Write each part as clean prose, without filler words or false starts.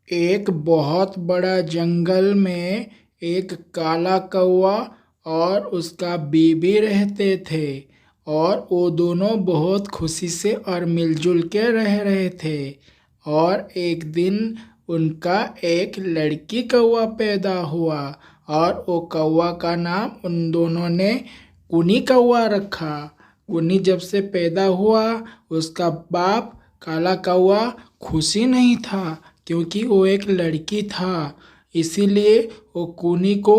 एक बहुत बड़ा जंगल में एक काला कौवा और उसका बीबी रहते थे। और वो दोनों बहुत खुशी से और मिलजुल के रह रहे थे। और एक दिन उनका एक लड़की कौवा पैदा हुआ और वो कौवा का नाम उन दोनों ने कुनी कौवा रखा। कुनी जब से पैदा हुआ उसका बाप काला कौवा खुशी नहीं था, क्योंकि वो एक लड़की था। इसीलिए वो कुनी को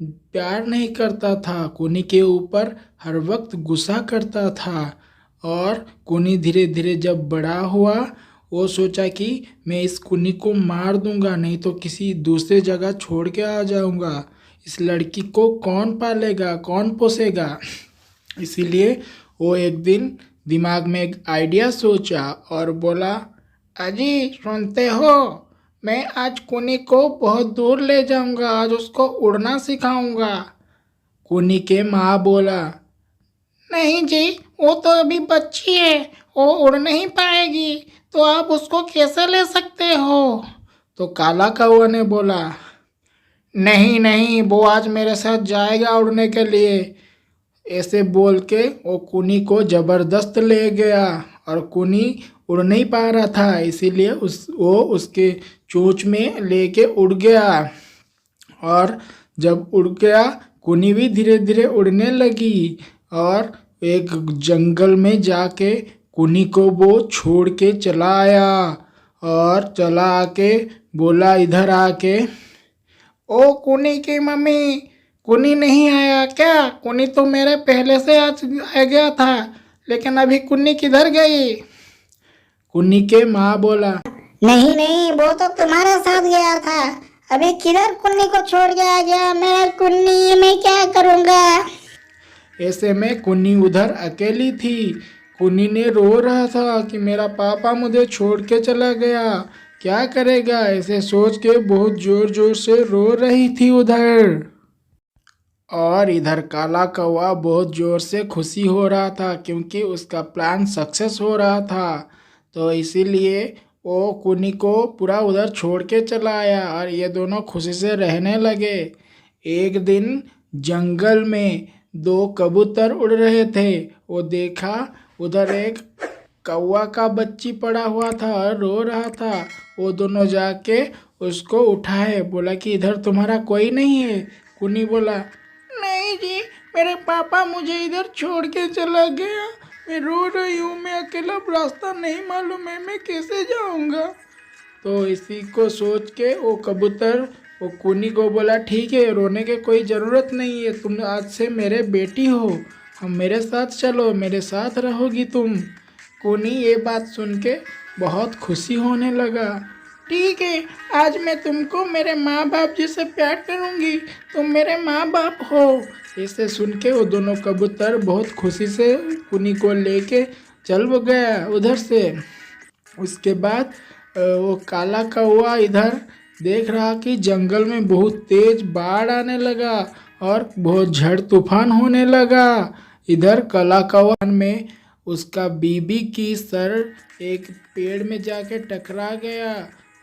प्यार नहीं करता था, कुनी के ऊपर हर वक्त गुस्सा करता था। और कुनी धीरे धीरे जब बड़ा हुआ, वो सोचा कि मैं इस कुनी को मार दूंगा, नहीं तो किसी दूसरे जगह छोड़ के आ जाऊंगा। इस लड़की को कौन पालेगा, कौन पोसेगा। इसीलिए वो एक दिन दिमाग में एक आइडिया सोचा और बोला, अजी सुनते हो, मैं आज कुनी को बहुत दूर ले जाऊंगा, आज उसको उड़ना सिखाऊंगा। कुनी के माँ बोला, नहीं जी, वो तो अभी बच्ची है, वो उड़ नहीं पाएगी, तो आप उसको कैसे ले सकते हो। तो काला कौवा ने बोला, नहीं नहीं, वो आज मेरे साथ जाएगा उड़ने के लिए। ऐसे बोल के वो कुनी को जबरदस्त ले गया। और कुनी उड़ नहीं पा रहा था, इसीलिए वो उसके चोंच में लेके उड़ गया। और जब उड़ गया, कुनी भी धीरे धीरे उड़ने लगी। और एक जंगल में जाके कुनी को वो छोड़ के चला आया। और चला आके बोला, इधर आके, ओ कुनी की मम्मी, कुनी नहीं आया क्या? कुनी तो मेरे पहले से आज आ गया था, लेकिन अभी कुन्नी किधर गई? कुन्नी के माँ बोला, नहीं नहीं, वो तो तुम्हारे साथ गया था। अभी किधर कुन्नी को छोड़ के आ गया? मेरा कुन्नी, मैं क्या करूँगा? ऐसे में कुन्नी उधर अकेली थी। कुन्नी ने रो रहा था कि मेरा पापा मुझे छोड़ के चला गया, क्या करेगा। ऐसे सोच के बहुत जोर जोर से रो रही थी उधर। और इधर काला कौवा बहुत जोर से खुशी हो रहा था, क्योंकि उसका प्लान सक्सेस हो रहा था। तो इसीलिए वो कुनी को पूरा उधर छोड़ के चला आया और ये दोनों खुशी से रहने लगे। एक दिन जंगल में दो कबूतर उड़ रहे थे। वो देखा उधर एक कौवा का बच्ची पड़ा हुआ था और रो रहा था। वो दोनों जाके उसको उठाए, बोला कि इधर तुम्हारा कोई नहीं है। कुनी बोला, नहीं जी, मेरे पापा मुझे इधर छोड़ के चला गया, मैं रो रही हूँ, मैं अकेला, रास्ता नहीं मालूम है, मैं कैसे जाऊँगा। तो इसी को सोच के वो कबूतर वो कुनी को बोला, ठीक है, रोने की कोई ज़रूरत नहीं है, तुम आज से मेरे बेटी हो, हम मेरे साथ चलो, मेरे साथ रहोगी तुम। कुनी ये बात सुन के बहुत खुशी होने लगा। ठीक है, आज मैं तुमको मेरे माँ बाप जैसे प्यार करूँगी, तुम मेरे माँ बाप हो। इसे सुन के वो दोनों कबूतर बहुत खुशी से कुनी को लेके चल गया उधर से। उसके बाद वो काला कौवा इधर देख रहा कि जंगल में बहुत तेज बाढ़ आने लगा और बहुत झड़ तूफान होने लगा। इधर काला कौवा में उसका बीबी की सर एक पेड़ में जाके टकरा गया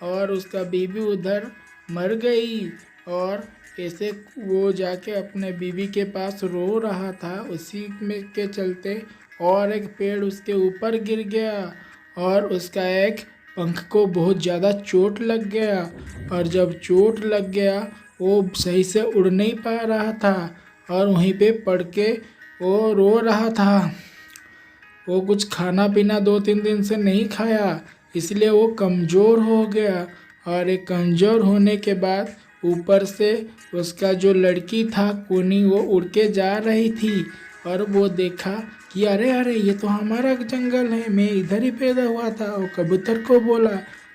और उसका बीबी उधर मर गई। और ऐसे वो जाके अपने बीबी के पास रो रहा था, उसी में के चलते और एक पेड़ उसके ऊपर गिर गया और उसका एक पंख को बहुत ज़्यादा चोट लग गया। और जब चोट लग गया, वो सही से उड़ नहीं पा रहा था और वहीं पे पड़ के वो रो रहा था। वो कुछ खाना पीना 2-3 दिन से नहीं खाया, इसलिए वो कमज़ोर हो गया। और एक कमज़ोर होने के बाद ऊपर से उसका जो लड़की था कुनी, वो उड़ के जा रही थी और वो देखा कि अरे अरे, ये तो हमारा जंगल है, मैं इधर ही पैदा हुआ था। वो कबूतर को बोला,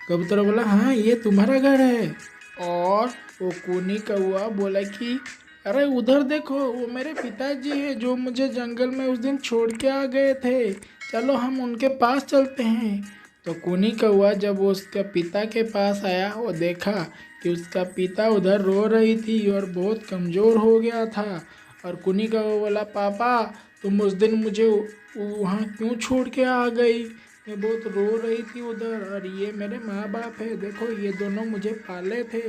कबूतर बोला, हाँ ये तुम्हारा घर है। और वो कुनी कौवा बोला कि अरे उधर देखो, वो मेरे पिताजी है जो मुझे जंगल में उस दिन छोड़ के आ गए थे, चलो हम उनके पास चलते हैं। तो कुनी कौवा जब वो उसके पिता के पास आया, वो देखा कि उसका पिता उधर रो रही थी और बहुत कमज़ोर हो गया था। और कुनी कौवा बोला, पापा तुम उस दिन मुझे वहाँ क्यों छोड़ के आ गई? मैं बहुत रो रही थी उधर। और ये मेरे माँ बाप है, देखो ये दोनों मुझे पाले थे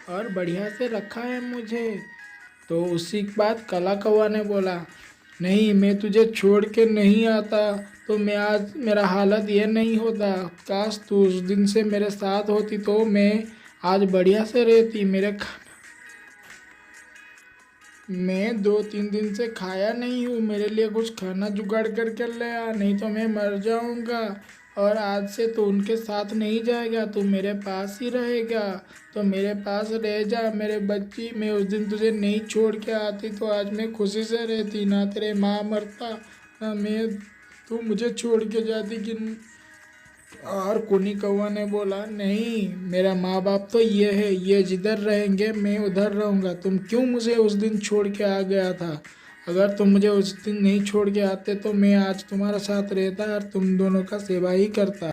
और बढ़िया से रखा है मुझे। तो उसी के बाद काला कौवा ने बोला, नहीं मैं तुझे छोड़ के नहीं आता तो मैं आज मेरा हालत ये नहीं होता। काश तू उस दिन से मेरे साथ होती तो मैं आज बढ़िया से रहती। मैं 2-3 दिन से खाया नहीं हूँ, मेरे लिए कुछ खाना जुगाड़ करके ले आ, नहीं तो मैं मर जाऊँगा। और आज से तू उनके साथ नहीं जाएगा, तू मेरे पास ही रहेगा। तो मेरे पास रह जा मेरे बच्ची। मैं उस दिन तुझे नहीं छोड़ के आती तो आज मैं खुशी से रहती, ना तेरे माँ मरता ना मैं, तू मुझे छोड़ के जाती कि। और कुनी कौवा ने बोला, नहीं मेरा माँ बाप तो ये है, ये जिधर रहेंगे मैं उधर रहूँगा। तुम क्यों मुझे उस दिन छोड़ के आ गया था? अगर तुम मुझे उस दिन नहीं छोड़ के आते तो मैं आज तुम्हारे साथ रहता और तुम दोनों का सेवा ही करता।